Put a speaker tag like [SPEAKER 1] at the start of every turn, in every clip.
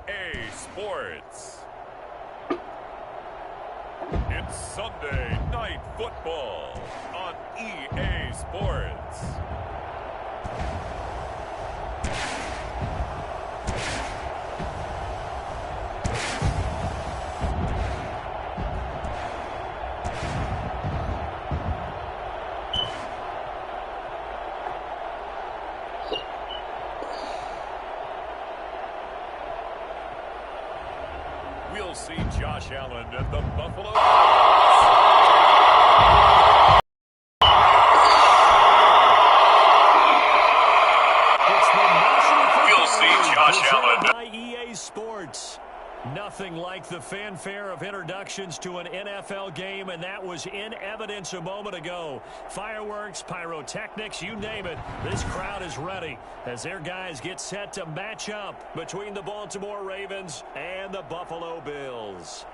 [SPEAKER 1] EA Sports. It's Sunday Night Football on EA Sports. We'll see Josh Allen and the Buffalo We'll see Josh Allen
[SPEAKER 2] by EA Sports. Nothing like the fanfare of introductions to an NFL game, and that was in evidence a moment ago. Fireworks, pyrotechnics, you name it. This crowd is ready as their guys get set to match up between the Baltimore Ravens and the Buffalo Bills.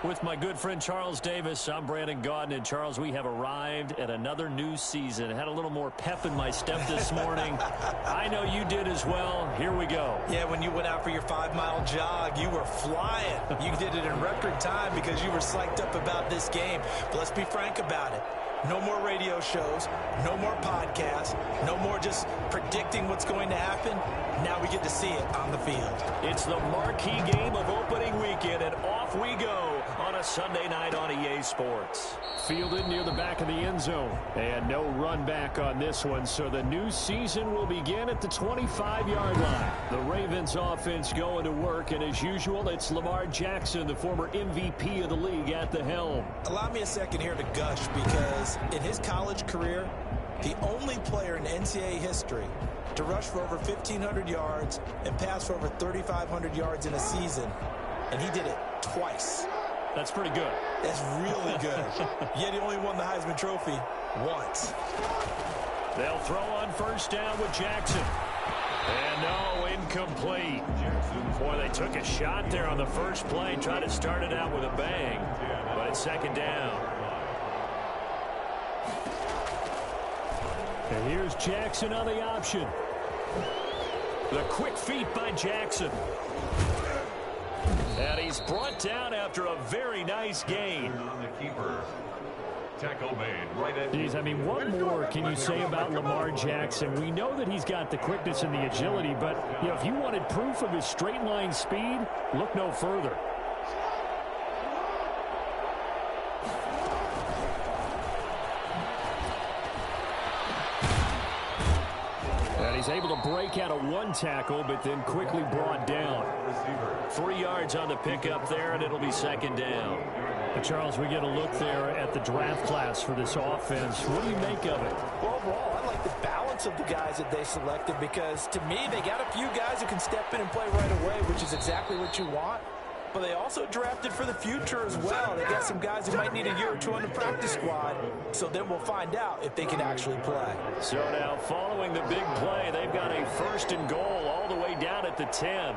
[SPEAKER 2] With my good friend Charles Davis, I'm Brandon Gaudin. And Charles, we have arrived at another new season. Had a little more pep in my step this morning. I know you did as well. Here we go.
[SPEAKER 3] Yeah, when you went out for your 5-mile jog, you were flying. You did it in record time because you were psyched up about this game. But let's be frank about it. No more radio shows, no more podcasts, no more just predicting what's going to happen. Now we get to see it on the field.
[SPEAKER 2] It's the marquee game of opening weekend, and off we go on a Sunday night on EA Sports. Fielded near the back of the end zone, and no run back on this one, so the new season will begin at the 25-yard line. The Ravens offense going to work, and as usual, it's Lamar Jackson, the former MVP of the league, at the helm.
[SPEAKER 3] Allow me a second here to gush, because in his college career, the only player in NCAA history to rush for over 1,500 yards and pass for over 3,500 yards in a season, and he did it twice.
[SPEAKER 2] That's pretty good.
[SPEAKER 3] That's really good. Yet he only won the Heisman Trophy once.
[SPEAKER 2] They'll throw on first down with Jackson. And no, incomplete. Boy, they took a shot there on the first play, tried to start it out with a bang, but it's second down. And here's Jackson on the option. The quick feet by Jackson. And he's brought down after a very nice gain.
[SPEAKER 1] on the keeper. Tackle made right at.
[SPEAKER 2] Geez, I mean, what more can you say about Lamar Jackson? We know that he's got the quickness and the agility, but you know, if you wanted proof of his straight line speed, look no further. And he's able to break out of one tackle, but then quickly brought down. 3 yards on the pickup there, and it'll be second down. But Charles, we get a look there at the draft class for this offense. What do you make of it?
[SPEAKER 3] Well, overall, I like the balance of the guys that they selected, because to me, they got a few guys who can step in and play right away, which is exactly what you want. But they also drafted for the future as well. They got some guys who might need a year or two on the practice squad, so then we'll find out if they can actually play.
[SPEAKER 2] So now, following the big play, they've got a 1st and goal all the way down at the 10.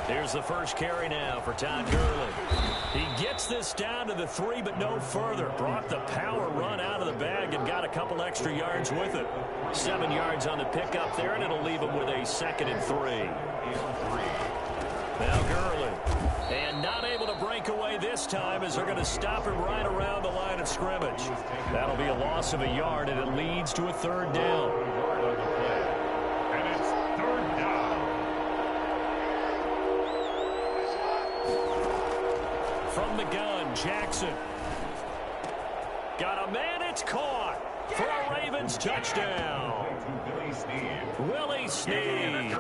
[SPEAKER 2] Here's the first carry now for Todd Gurley. He gets this down to the 3, but no further. Brought the power run out of the bag and got a couple extra yards with it. 7 yards on the pickup there, and it'll leave him with a 2nd and 3. Now Gurley. And not able to break away this time as they're going to stop him right around the line of scrimmage. That'll be a loss of a yard, and it leads to a 3rd down.
[SPEAKER 1] And it's 3rd down.
[SPEAKER 2] From the gun, Jackson. Got a man, it's caught for a Ravens touchdown. Willie Snead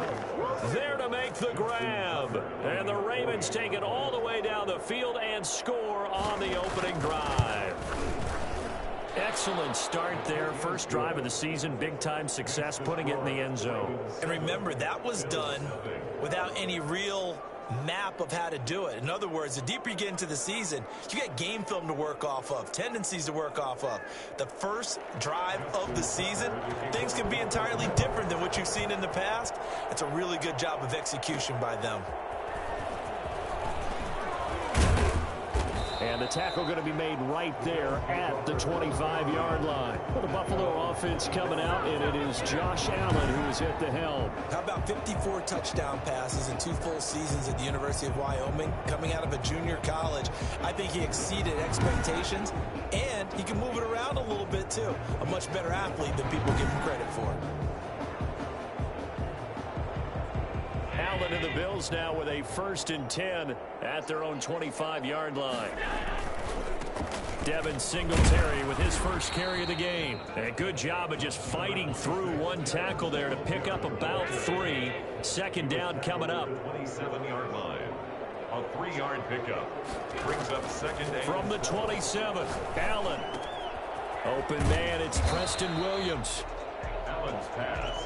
[SPEAKER 2] there to make the grab. And the Ravens take it all the way down the field and score on the opening drive. Excellent start there. First drive of the season, big-time success, putting it in the end zone.
[SPEAKER 3] And remember, that was done without any real map of how to do it. In other words, the deeper you get into the season, you get game film to work off of, tendencies to work off of. The first drive of the season, things can be entirely different than what you've seen in the past. It's a really good job of execution by them.
[SPEAKER 2] And the tackle going to be made right there at the 25-yard line. Well, the Buffalo offense coming out, and it is Josh Allen who is at the helm.
[SPEAKER 3] How about 54 touchdown passes in 2 full seasons at the University of Wyoming? Coming out of a junior college, I think he exceeded expectations, and he can move it around a little bit too. A much better athlete than people give him credit for.
[SPEAKER 2] Allen and the Bills now with a 1st and 10 at their own 25-yard line. Devin Singletary with his first carry of the game. And a good job of just fighting through one tackle there to pick up about 3. 2nd down coming up.
[SPEAKER 1] 27-yard line. A 3-yard pickup. Brings up 2nd and
[SPEAKER 2] from the 27. Allen. Open man, it's Preston Williams.
[SPEAKER 1] Allen's pass.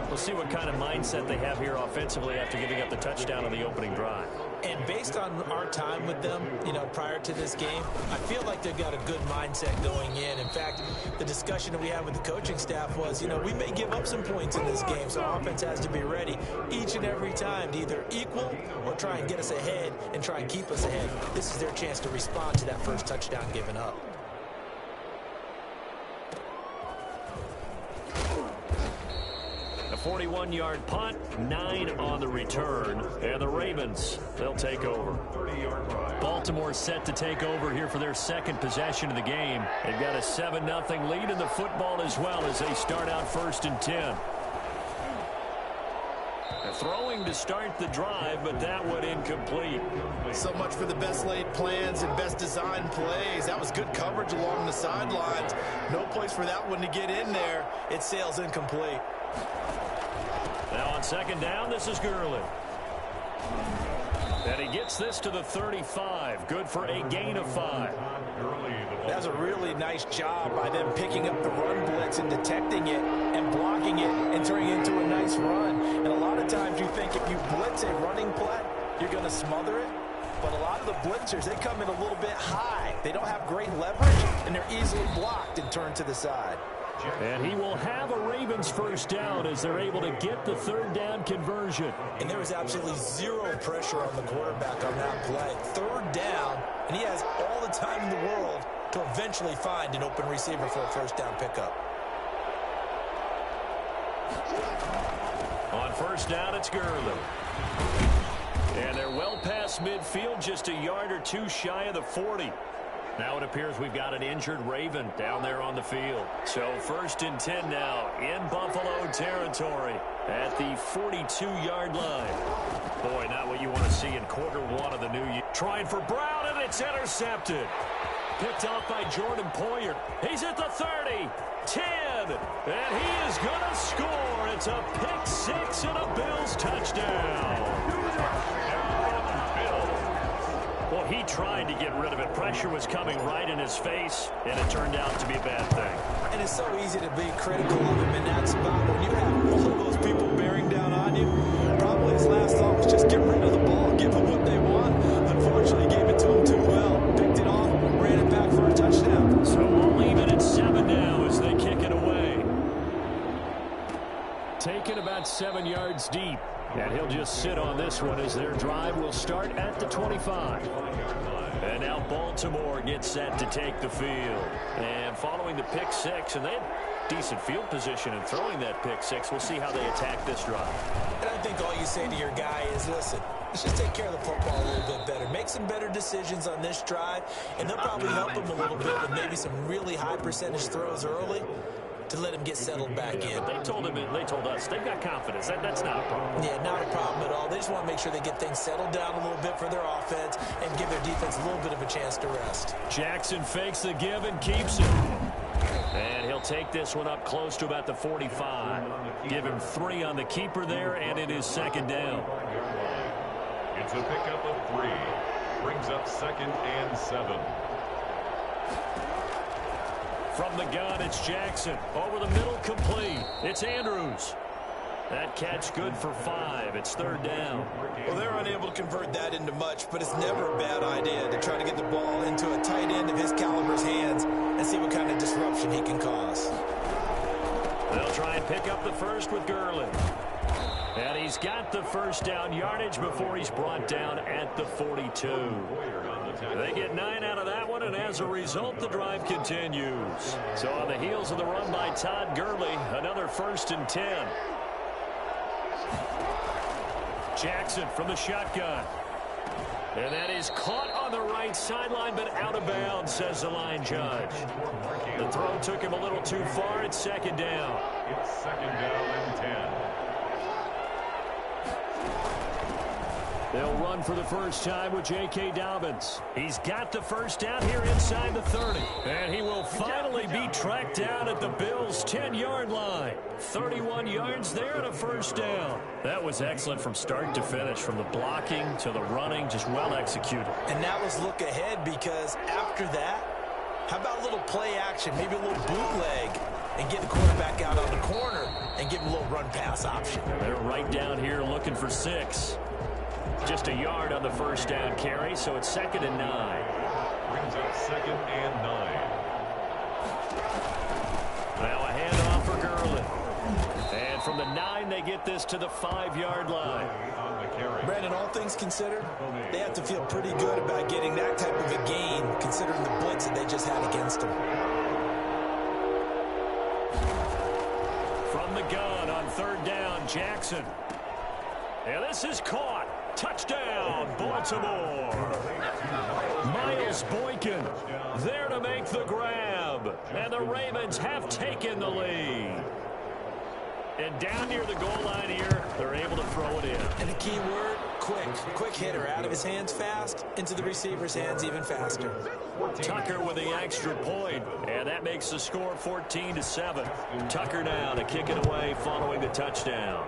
[SPEAKER 2] We'll see what kind of mindset they have here offensively after giving up the touchdown on the opening drive.
[SPEAKER 3] And based on our time with them, prior to this game, I feel like they've got a good mindset going in. In fact, the discussion that we had with the coaching staff was, we may give up some points in this game, so offense has to be ready each and every time to either equal or try and get us ahead and try and keep us ahead. This is their chance to respond to that first touchdown given up.
[SPEAKER 2] A 41-yard punt, 9 on the return, and the Ravens, they'll take over. Baltimore set to take over here for their 2nd possession of the game. They've got a 7-0 lead in the football as well as they start out 1st and 10. They're throwing to start the drive, but that one incomplete.
[SPEAKER 3] So much for the best laid plans and best designed plays. That was good coverage along the sidelines. No place for that one to get in there. It sails incomplete.
[SPEAKER 2] Now on 2nd down, this is Gurley. And he gets this to the 35. Good for a gain of 5.
[SPEAKER 3] That's a really nice job by them picking up the run blitz and detecting it and blocking it and turning it into a nice run. And a lot of times you think if you blitz a running play, you're going to smother it. But a lot of the blitzers, they come in a little bit high. They don't have great leverage, and they're easily blocked and turned to the side.
[SPEAKER 2] And he will have a Ravens 1st down as they're able to get the 3rd down conversion.
[SPEAKER 3] And there was absolutely 0 pressure on the quarterback on that play. 3rd down, and he has all the time in the world to eventually find an open receiver for a 1st down pickup.
[SPEAKER 2] On 1st down, it's Gurley. And they're well past midfield, just a yard or 2 shy of the 40. Now it appears we've got an injured Raven down there on the field. So 1st and 10 now in Buffalo territory at the 42-yard line. Boy, not what you want to see in Q1 of the new year. Trying for Brown, and it's intercepted. Picked off by Jordan Poyer. He's at the 30, 10, and he is going to score. It's a pick 6 and a Bills touchdown. Well, he tried to get rid of it. Pressure was coming right in his face, and it turned out to be a bad thing.
[SPEAKER 3] And it's so easy to be critical of him in that spot. When you have all of those people bearing down on you, probably his last thought was just get rid of the ball, give them what they want. Unfortunately, he gave it to them too well. Picked it off, ran it back for a touchdown.
[SPEAKER 2] So we'll leave it at 7 now as they kick it away. Taken about 7 yards deep. And he'll just sit on this one as their drive will start at the 25. And now Baltimore gets set to take the field. And following the pick 6, and they had decent field position in throwing that pick 6. We'll see how they attack this drive.
[SPEAKER 3] And I think all you say to your guy is, listen, let's just take care of the football a little bit better. Make some better decisions on this drive, and they'll probably help him a little bit with maybe some really high percentage throws early to let him get settled back in.
[SPEAKER 2] They told us they've got confidence. That's not a problem.
[SPEAKER 3] Yeah, not a problem at all. They just want to make sure they get things settled down a little bit for their offense and give their defense a little bit of a chance to rest.
[SPEAKER 2] Jackson fakes the give and keeps it. And he'll take this one up close to about the 45. Give him 3 on the keeper there, and it is 2nd down.
[SPEAKER 1] It's a pickup of 3. Brings up 2nd and 7.
[SPEAKER 2] From the gun, it's Jackson. Over the middle, complete. It's Andrews. That catch good for 5. It's 3rd down.
[SPEAKER 3] Well, they're unable to convert that into much, but it's never a bad idea to try to get the ball into a tight end of his caliber's hands and see what kind of disruption he can cause.
[SPEAKER 2] They'll try and pick up the first with Gurley. And he's got the 1st down yardage before he's brought down at the 42. They get 9 out of that one. and as a result, the drive continues. So on the heels of the run by Todd Gurley, another 1st and 10. Jackson from the shotgun. And that is caught on the right sideline, but out of bounds, says the line judge. The throw took him a little too far. It's 2nd down.
[SPEAKER 1] It's 2nd down and 10.
[SPEAKER 2] They'll run for the first time with J.K. Dobbins. He's got the first down here inside the 30. And he will finally be tracked down at the Bills' 10-yard line. 31 yards there and a first down. That was excellent from start to finish, from the blocking to the running, just well executed.
[SPEAKER 3] And that was look ahead, because after that, how about a little play action, maybe a little bootleg, and get the quarterback out on the corner and give him a little run-pass option.
[SPEAKER 2] They're right down here looking for 6. Just a yard on the first down carry, so it's 2nd and 9.
[SPEAKER 1] Brings up 2nd and 9.
[SPEAKER 2] Now a handoff for Gurley. And from the 9, they get this to the 5-yard line.
[SPEAKER 1] On the carry.
[SPEAKER 3] Brandon, all things considered, they have to feel pretty good about getting that type of a gain, considering the blitz that they just had against them.
[SPEAKER 2] From the gun on 3rd down, Jackson. And this is caught. Touchdown, Baltimore. Miles Boykin there to make the grab. And the Ravens have taken the lead. And down near the goal line here, they're able to throw it in.
[SPEAKER 3] And the key word, quick. Quick hitter, out of his hands fast, into the receiver's hands even faster.
[SPEAKER 2] Tucker with the extra point, and that makes the score 14-7. Tucker now to kick it away following the touchdown.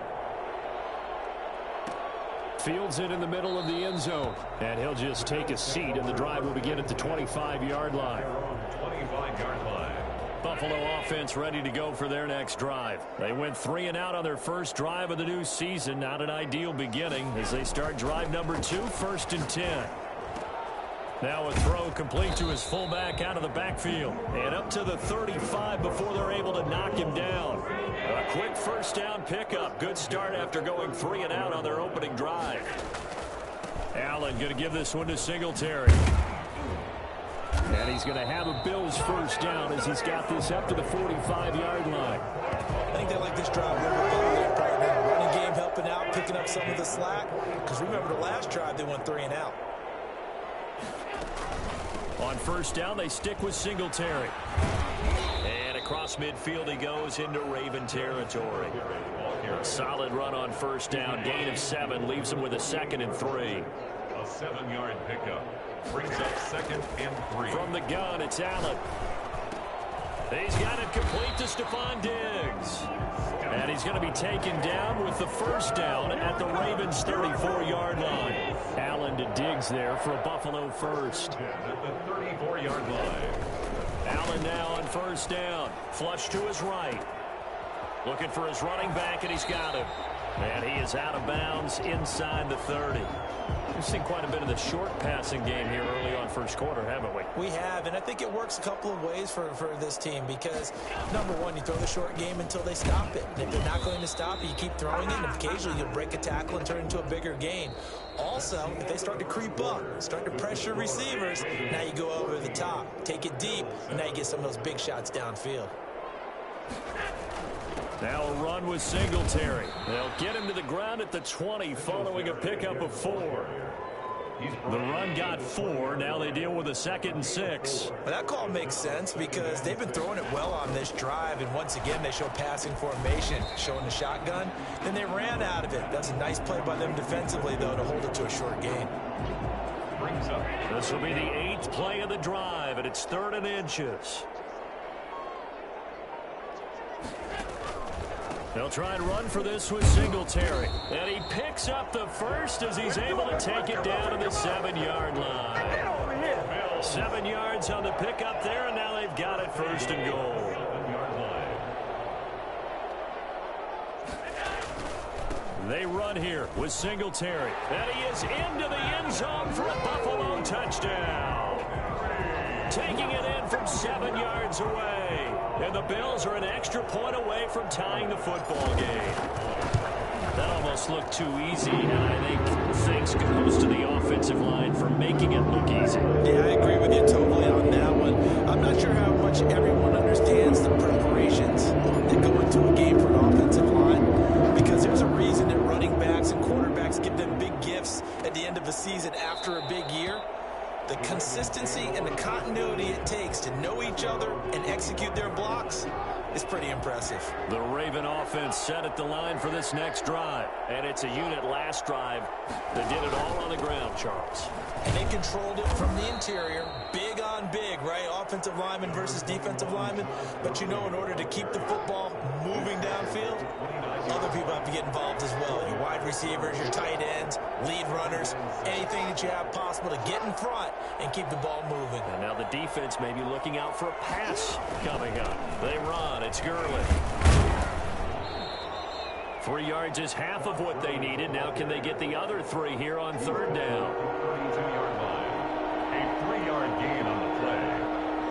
[SPEAKER 2] Fields it in the middle of the end zone, and he'll just take a seat, and the drive will begin at the 25-yard line.
[SPEAKER 1] 25-yard line.
[SPEAKER 2] Buffalo offense ready to go for their next drive. They went 3 and out on their first drive of the new season. Not an ideal beginning as they start drive number 2, 1st and 10. Now a throw complete to his fullback out of the backfield. And up to the 35 before they're able to knock him down. A quick first down pickup. Good start after going 3 and out on their opening drive. Allen going to give this one to Singletary. And he's going to have a Bills first down as he's got this up to the 45-yard line.
[SPEAKER 3] I think they like this drive a little bit better there, partner. Running game helping out, picking up some of the slack. Because remember the last drive, they went 3 and out.
[SPEAKER 2] On first down, they stick with Singletary. And across midfield he goes into Raven territory. A solid run on first down. Gain of 7 leaves him with a 2nd and 3.
[SPEAKER 1] A 7-yard pickup. Brings up 2nd and 3.
[SPEAKER 2] From the gun, it's Allen. He's got it complete to Stephon Diggs. And he's going to be taken down with the first down at the Ravens' 34-yard line. Allen to Diggs there for a Buffalo first.
[SPEAKER 1] At the 34-yard line.
[SPEAKER 2] Allen now on first down. Flush to his right. Looking for his running back, and he's got him. And he is out of bounds inside the 30. We've seen quite a bit of the short passing game here early on first quarter, haven't we?
[SPEAKER 3] We have, and I think it works a couple of ways for this team because, number one, you throw the short game until they stop it. And if they're not going to stop it, you keep throwing it, and occasionally you'll break a tackle and turn it into a bigger gain. Also, if they start to creep up, start to pressure receivers, now you go over the top, take it deep, and now you get some of those big shots downfield.
[SPEAKER 2] Now a run with Singletary. They'll get him to the ground at the 20 following a pickup of 4. The run got 4. Now they deal with a 2nd and 6.
[SPEAKER 3] Well, that call makes sense because they've been throwing it well on this drive, and once again they show passing formation, showing the shotgun. Then they ran out of it. That's a nice play by them defensively, though, to hold it to a short gain.
[SPEAKER 2] This will be the 8th play of the drive, and it's 3rd and inches. They'll try and run for this with Singletary. And he picks up the first as he's able to take it down to the 7-yard line. 7 yards on the pickup there, and now they've got it 1st and goal. They run here with Singletary. And he is into the end zone for a Buffalo touchdown. Taking it in from 7 yards away. And the Bills are an extra point away from tying the football game. That almost looked too easy, and I think thanks goes to the offensive line for making it look easy.
[SPEAKER 3] Yeah, I agree with you totally on that. consistency and the continuity it takes to know each other and execute their blocks is pretty impressive.
[SPEAKER 2] The Raven offense set at the line for this next drive. And it's a unit last drive that did it all on the ground, Charles.
[SPEAKER 3] And they controlled it from the interior, big on big, right? Offensive lineman versus defensive lineman. But you know, in order to keep the football moving downfield, other people have to get involved as well. Your wide receivers, your tight ends, lead runners, anything that you have possible to get in front and keep the ball moving.
[SPEAKER 2] And now the defense may be looking out for a pass coming up. They run. It's Gurley. 3 yards is half of what they needed. Now can they get the other 3 here on third down?
[SPEAKER 1] 32-yard line. A 3-yard gain on the play.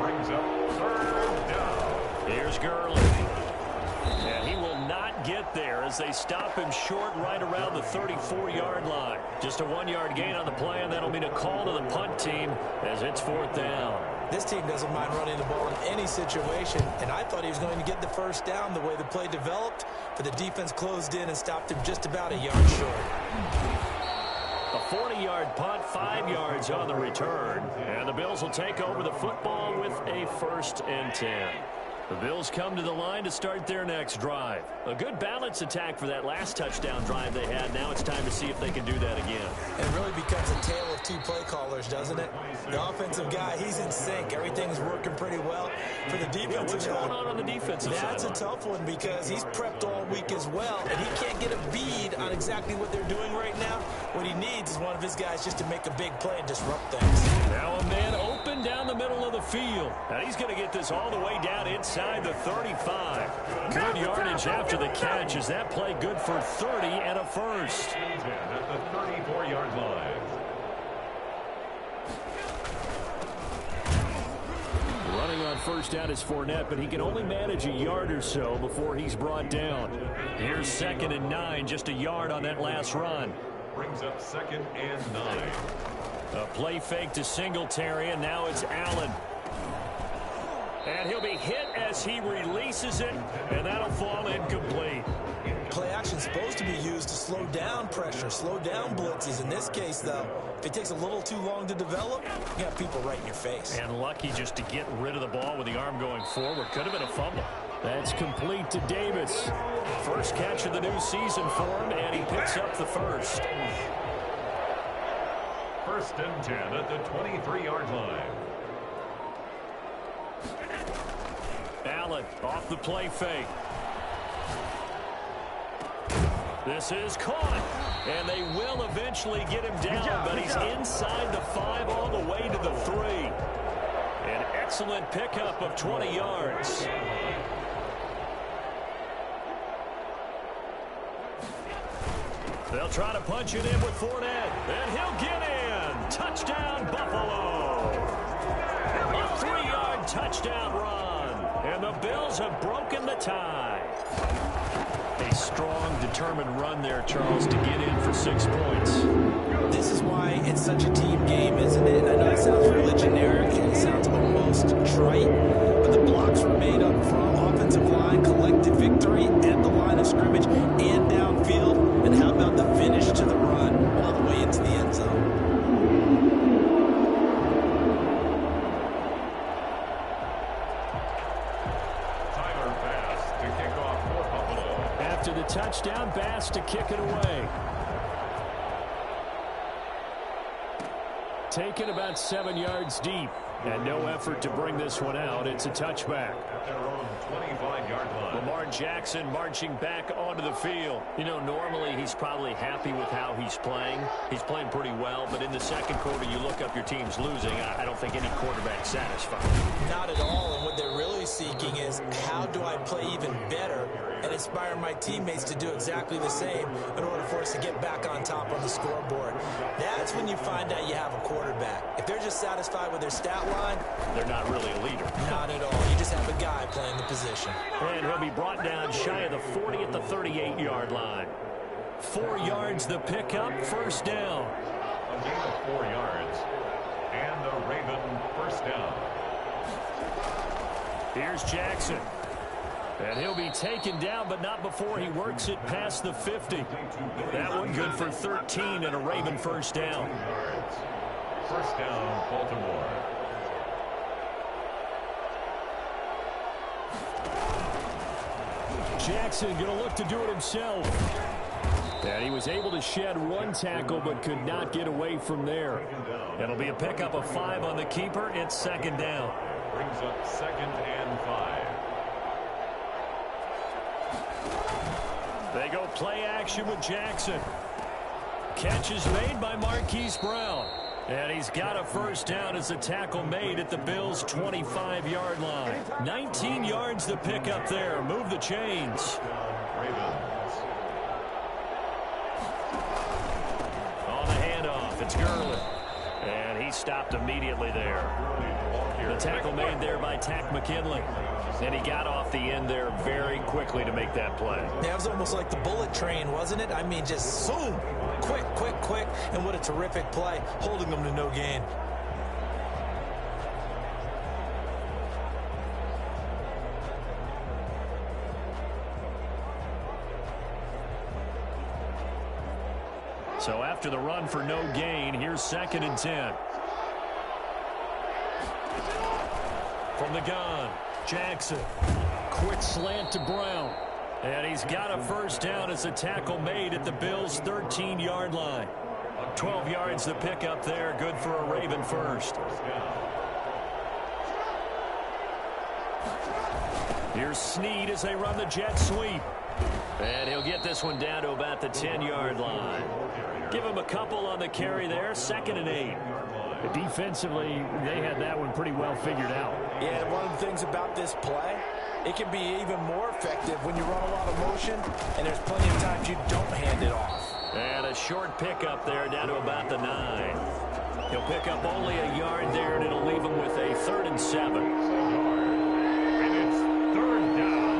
[SPEAKER 1] Brings up third down.
[SPEAKER 2] Here's Gurley. And he will not get there as they stop him short right around the 34-yard line. Just a 1-yard gain on the play, and that'll mean a call to the punt team as it's fourth down.
[SPEAKER 3] This team doesn't mind running the ball in any situation, and I thought he was going to get the first down the way the play developed, but the defense closed in and stopped him just about a yard short.
[SPEAKER 2] A 40-yard punt, 5 yards on the return, and the Bills will take over the football with a 1st and 10. The Bills come to the line to start their next drive. A good balance attack for that last touchdown drive they had. Now it's time to see if they can do that again.
[SPEAKER 3] It really becomes a tale of 2 play callers, doesn't it? The offensive guy, he's in sync. Everything's working pretty well. For the defensive
[SPEAKER 2] what's
[SPEAKER 3] guy,
[SPEAKER 2] going on the defensive side?
[SPEAKER 3] that's a tough one because he's prepped all week as well, and he can't get a bead on exactly what they're doing right now. What he needs is one of his guys just to make a big play and disrupt things.
[SPEAKER 2] Now a man open down the middle of the field. Now he's going to get this all the way down inside the 35. Good yardage after the catch. Is that play good for 30 and a first?
[SPEAKER 1] At the 34-yard line.
[SPEAKER 2] Running on first down is Fournette, but he can only manage a yard or so before he's brought down. Here's 2nd and 9, just a yard on that last run.
[SPEAKER 1] Brings up 2nd and 9.
[SPEAKER 2] A play fake to Singletary, and now it's Allen. And he'll be hit as he releases it, and that'll fall incomplete.
[SPEAKER 3] Play action is supposed to be used to slow down pressure, slow down blitzes. In this case, though, if it takes a little too long to develop, you got people right in your face.
[SPEAKER 2] And lucky just to get rid of the ball with the arm going forward. Could have been a fumble. That's complete to Davis. First catch of the new season for him, and he picks up the first.
[SPEAKER 1] 1st and 10 at the 23-yard line.
[SPEAKER 2] Allen off the play fake. This is caught, and they will eventually get him down, but he's inside the 5 all the way to the 3. An excellent pickup of 20 yards. They'll try to punch it in with Fournette, and he'll get in. Touchdown, Buffalo. A 3-yard touchdown run, and the Bills have broken the tie. A strong, determined run there, Charles, to get in for 6 points.
[SPEAKER 3] This is why it's such a team game, isn't it? And I know it sounds really generic, and it sounds almost trite, but the blocks were made up from offensive line, collected victory at the line of scrimmage and downfield. And how about the finish to the run all the way into the end zone?
[SPEAKER 2] After the touchdown, Bass to kick it away. Taken about 7 yards deep. And no effort to bring this one out. It's a touchback.
[SPEAKER 1] At their own 25-yard line.
[SPEAKER 2] Lamar Jackson marching back onto the field. You know, normally he's probably happy with how he's playing. He's playing pretty well, but in the second quarter, you look up your team's losing. I don't think any quarterback's satisfied.
[SPEAKER 3] Not at all, and what they're really seeking is how do I play even better and inspire my teammates to do exactly the same in order for us to get back on top on the scoreboard. That's when you find out you have a quarterback. If they're just satisfied with their stat line,
[SPEAKER 2] they're not really a leader.
[SPEAKER 3] Not at all. You just have a guy playing the position.
[SPEAKER 2] And he'll be brought down shy of the 40 at the 38-yard line. 4 yards the pickup, first down.
[SPEAKER 1] A gain of 4 yards. And the Raven first down.
[SPEAKER 2] Here's Jackson. And he'll be taken down, but not before he works it past the 50. That one good for 13 and a Raven first down.
[SPEAKER 1] First down, Baltimore.
[SPEAKER 2] Jackson going to look to do it himself. And he was able to shed one tackle but could not get away from there. It'll be a pickup of 5 on the keeper. It's second down.
[SPEAKER 1] Brings up 2nd and 5.
[SPEAKER 2] They go play action with Jackson. Catch is made by Marquise Brown. And he's got a first down as a tackle made at the Bills' 25-yard line. 19 yards to pick up there. Move the chains.
[SPEAKER 1] Ravens.
[SPEAKER 2] On the handoff, it's Gurley. And he stopped immediately there. The tackle made there by Takk McKinley. And he got off the end there very quickly to make that play.
[SPEAKER 3] That was almost like the bullet train, wasn't it? I mean, just zoom. Quick, quick, quick. And what a terrific play, holding them to no gain.
[SPEAKER 2] So after the run for no gain, here's 2nd and 10. From the gun, Jackson. Quick slant to Brown. And he's got a first down as a tackle made at the Bills' 13-yard line. 12 yards to pick up there. Good for a Raven first. Here's Snead as they run the jet sweep. And he'll get this one down to about the 10-yard line. Give him a couple on the carry there. 2nd and 8. Defensively, they had that one pretty well figured out.
[SPEAKER 3] Yeah, and one of the things about this play, it can be even more effective when you run a lot of motion, and there's plenty of times you don't hand it off.
[SPEAKER 2] And a short pickup there down to about the 9. He'll pick up only a yard there, and it'll leave him with a 3rd and 7.
[SPEAKER 1] And it's 3rd down.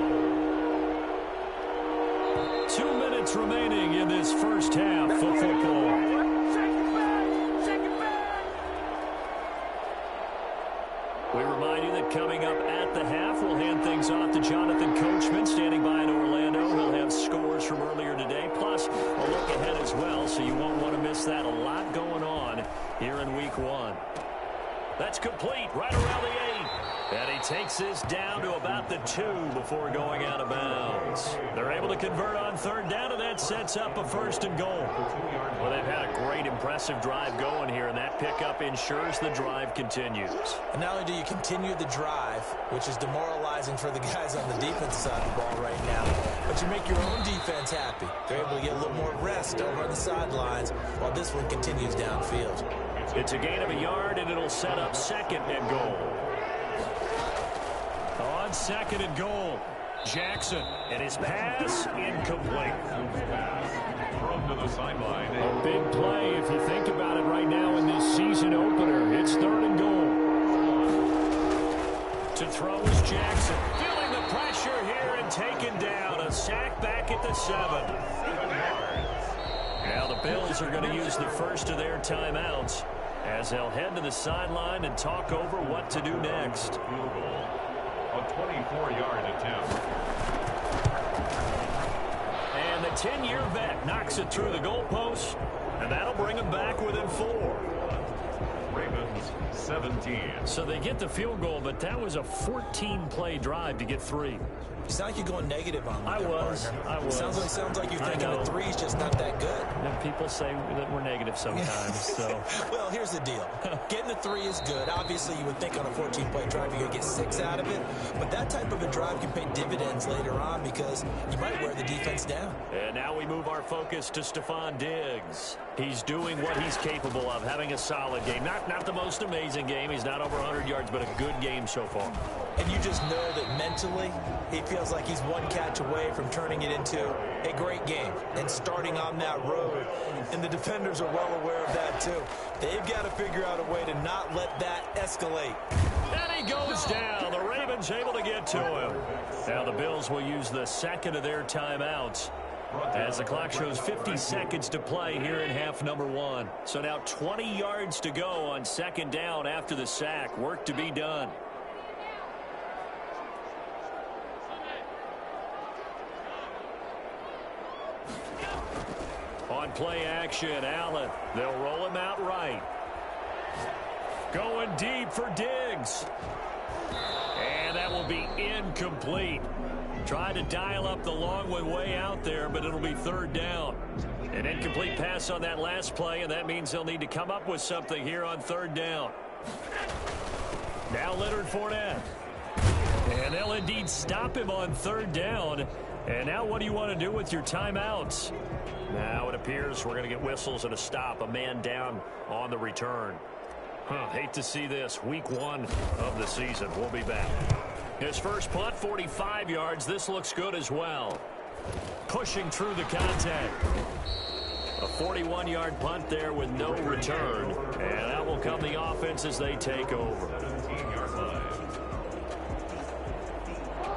[SPEAKER 2] 2 minutes remaining in this first half of football. We remind you that coming up at the half, we'll hand things off to Jonathan Coachman, standing by in Orlando. He'll have scores from earlier today, plus a look ahead as well, so you won't want to miss that. A lot going on here in Week 1. That's complete right around the 8. And he takes this down to about the 2 before going out of bounds. They're able to convert on 3rd down, and that sets up a 1st and goal. Well, they've had a great, impressive drive going here, and that pickup ensures the drive continues.
[SPEAKER 3] And not only do you continue the drive, which is demoralizing for the guys on the defense side of the ball right now, but you make your own defense happy. They're able to get a little more rest over on the sidelines while this one continues downfield.
[SPEAKER 2] It's a gain of a yard, and it'll set up 2nd and goal. On 2nd and goal, Jackson, and his pass incomplete.
[SPEAKER 1] Thrown to the sideline.
[SPEAKER 2] A big play if you think about it right now in this season opener. It's 3rd and goal. To throw is Jackson. Feeling the pressure here and taken down. A sack back at the 7. Now the Bills are going to use the first of their timeouts as they'll head to the sideline and talk over what to do next.
[SPEAKER 1] A 24-yard attempt.
[SPEAKER 2] And the 10-year vet knocks it through the goalpost, and that'll bring them back within 4.
[SPEAKER 1] Ravens 17.
[SPEAKER 2] So they get the field goal, but that was a 14-play drive to get 3.
[SPEAKER 3] You sound like you're going negative on me.
[SPEAKER 2] I was.
[SPEAKER 3] Sounds like you're thinking the 3's just not that good.
[SPEAKER 2] And people say that we're negative sometimes. So.
[SPEAKER 3] Well, here's the deal. Getting the 3 is good. Obviously, you would think on a 14-play drive you're going to get 6 out of it. But that type of a drive can pay dividends later on because you might wear the defense down.
[SPEAKER 2] And now we move our focus to Stefon Diggs. He's doing what he's capable of, having a solid game. Not the most amazing game. He's not over 100 yards, but a good game so far.
[SPEAKER 3] And you just know that mentally he feels like he's one catch away from turning it into a great game and starting on that road. And the defenders are well aware of that too. They've got to figure out a way to not let that escalate.
[SPEAKER 2] And he goes down. The Ravens able to get to him. Now the Bills will use the 2nd of their timeouts as the clock shows 50 seconds to play here in half number 1. So now 20 yards to go on 2nd down after the sack. Work to be done. On play action, Allen. They'll roll him out right. Going deep for Diggs. And that will be incomplete. Tried to dial up the long way out there, but it'll be third down. An incomplete pass on that last play, and that means they'll need to come up with something here on third down. Now Leonard Fournette. And they'll indeed stop him on third down. And now what do you want to do with your timeouts? Now it appears we're going to get whistles and a stop. A man down on the return. Hate to see this. Week 1 of the season. We'll be back. His first punt, 45 yards. This looks good as well. Pushing through the contact. A 41-yard punt there with no return. And out will come the offense as they take over.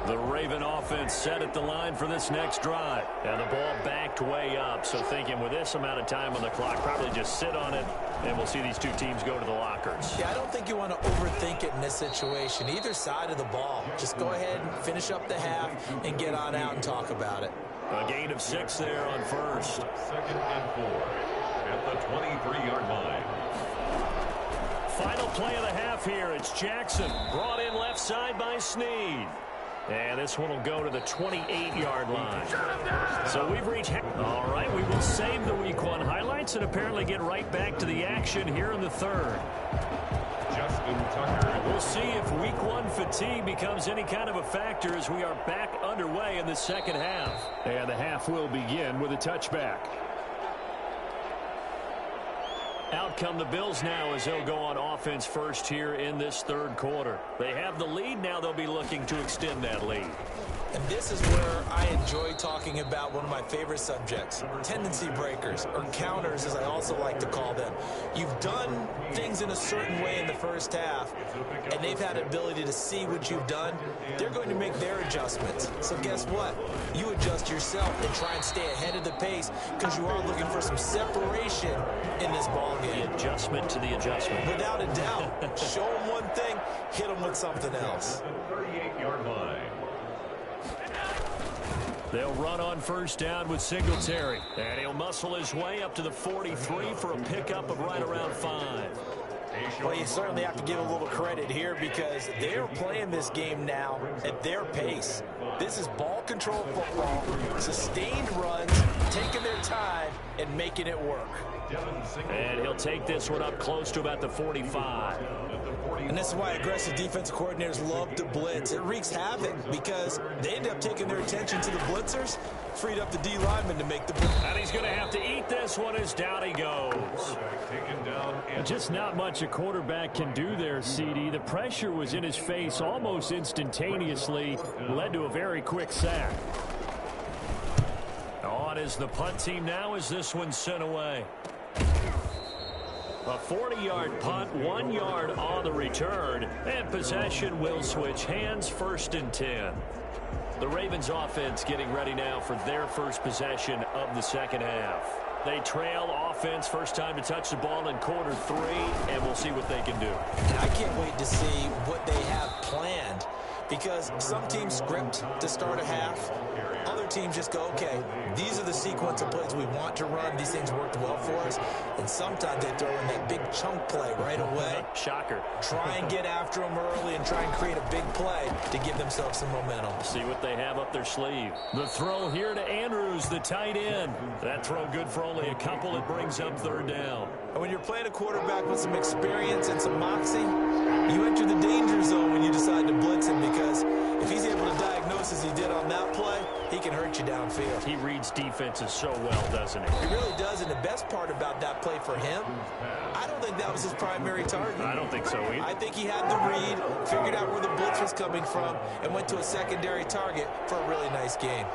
[SPEAKER 2] The Raven offense set at the line for this next drive. And the ball backed way up. So thinking with this amount of time on the clock, probably just sit on it, and we'll see these two teams go to the lockers.
[SPEAKER 3] Yeah, I don't think you want to overthink it in this situation. Either side of the ball. Just go ahead and finish up the half and get on out and talk about it.
[SPEAKER 2] A gain of 6 there on first.
[SPEAKER 1] 2nd and 4 at the 23-yard line.
[SPEAKER 2] Final play of the half here. It's Jackson. Brought in left side by Snead. And this one will go to the 28-yard line. So we've reached... All right, we will save the Week 1 highlights and apparently get right back to the action here in the third.
[SPEAKER 1] Justin Tucker.
[SPEAKER 2] We'll see if Week 1 fatigue becomes any kind of a factor as we are back underway in the second half. And the half will begin with a touchback. Out come the Bills now as they'll go on offense first here in this third quarter. They have the lead. Now they'll be looking to extend that lead.
[SPEAKER 3] And this is where I enjoy talking about one of my favorite subjects, tendency breakers, or counters as I also like to call them. You've done things in a certain way in the first half, and they've had an ability to see what you've done. They're going to make their adjustments. So guess what? You adjust yourself and try and stay ahead of the pace because you are looking for some separation in this ball game.
[SPEAKER 2] The adjustment to the adjustment.
[SPEAKER 3] Without a doubt. Show them one thing, hit them with something else.
[SPEAKER 1] 38-yard line.
[SPEAKER 2] They'll run on first down with Singletary. And he'll muscle his way up to the 43 for a pickup of right around 5.
[SPEAKER 3] Well, you certainly have to give a little credit here because they're playing this game now at their pace. This is ball control football, sustained runs, taking their time, and making it work.
[SPEAKER 2] And he'll take this one up close to about the 45.
[SPEAKER 3] And this is why aggressive defensive coordinators love to blitz. It wreaks havoc because they end up taking their attention to the blitzers, freed up the D lineman to make the blitz.
[SPEAKER 2] And he's going to have to eat this one as down he goes. Just not much a quarterback can do there, CD. The pressure was in his face almost instantaneously, led to a very quick sack. On is the punt team now as this one's sent away. A 40-yard punt, 1 yard on the return, and possession will switch hands, 1st and 10. The Ravens offense getting ready now for their first possession of the second half. They trail offense, first time to touch the ball in quarter 3, and we'll see what they can do.
[SPEAKER 3] I can't wait to see what they have planned because some teams script to start a half. Other teams just go, okay, these are the sequence of plays we want to run. These things worked well for us. And sometimes they throw in that big chunk play right away.
[SPEAKER 2] Shocker.
[SPEAKER 3] Try and get after them early and try and create a big play to give themselves some momentum.
[SPEAKER 2] See what they have up their sleeve. The throw here to Andrews, the tight end. That throw good for only a couple. It brings up third down.
[SPEAKER 3] And when you're playing a quarterback with some experience and some moxie, you enter the danger zone when you decide to blitz him because if he's able to diagnose as he did on that play, he can hurt you downfield.
[SPEAKER 2] He reads defenses so well, doesn't he?
[SPEAKER 3] He really does, and the best part about that play for him, I don't think that was his primary target.
[SPEAKER 2] I don't think so either.
[SPEAKER 3] I think he had the read, figured out where the blitz was coming from, and went to a secondary target for a really nice game.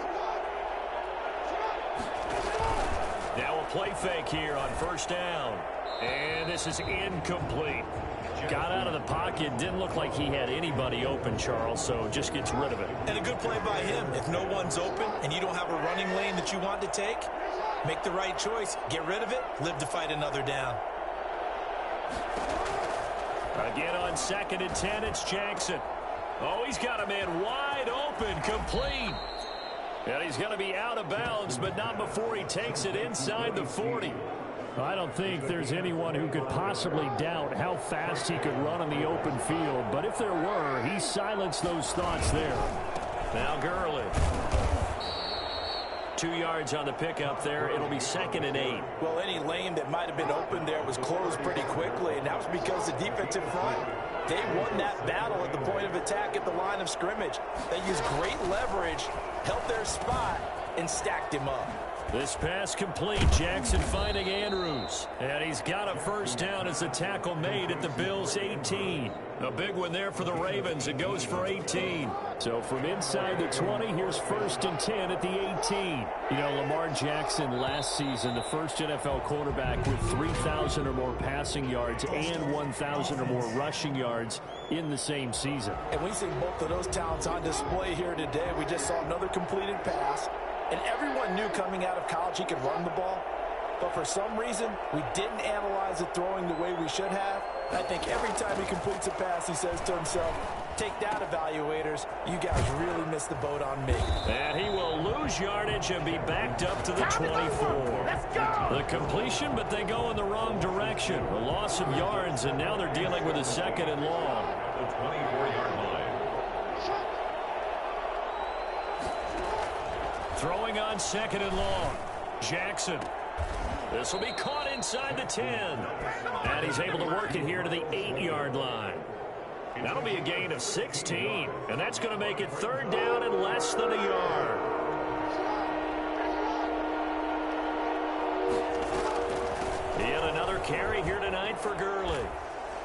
[SPEAKER 2] Now a play fake here on first down. And this is incomplete. Got out of the pocket. Didn't look like he had anybody open, Charles, so just gets rid of it.
[SPEAKER 3] And a good play by him. If no one's open and you don't have a running lane that you want to take, make the right choice. Get rid of it. Live to fight another down.
[SPEAKER 2] Again on 2nd and 10, it's Jackson. Oh, he's got a man wide open, complete. And he's going to be out of bounds, but not before he takes it inside the 40. I don't think there's anyone who could possibly doubt how fast he could run on the open field. But if there were, he silenced those thoughts there. Now Gurley. 2 yards on the pickup there. It'll be 2nd and 8.
[SPEAKER 3] Well, any lane that might have been open there was closed pretty quickly, and that was because the defensive front, they won that battle at the point of attack at the line of scrimmage. They used great leverage, held their spot, and stacked him up.
[SPEAKER 2] This pass complete. Jackson finding Andrews. And he's got a first down as the tackle made at the Bills' 18. A big one there for the Ravens. It goes for 18. So from inside the 20, here's 1st and 10 at the 18. You know, Lamar Jackson last season, the first NFL quarterback with 3,000 or more passing yards and 1,000 or more rushing yards in the same season.
[SPEAKER 3] And we see both of those talents on display here today. We just saw another completed pass. And everyone knew coming out of college he could run the ball. But for some reason, we didn't analyze it throwing the way we should have. I think every time he completes a pass, he says to himself, take that, evaluators. You guys really missed the boat on me.
[SPEAKER 2] And he will lose yardage and be backed up to the 24.
[SPEAKER 1] Let's go!
[SPEAKER 2] The completion, but they go in the wrong direction. A loss of yards, and now they're dealing with a 2nd and long.
[SPEAKER 1] The 24-yard line.
[SPEAKER 2] Throwing on 2nd and long. Jackson. This will be caught inside the 10. And he's able to work it here to the 8-yard line. That'll be a gain of 16. And that's going to make it 3rd down and less than a yard. Yet another carry here tonight for Gurley.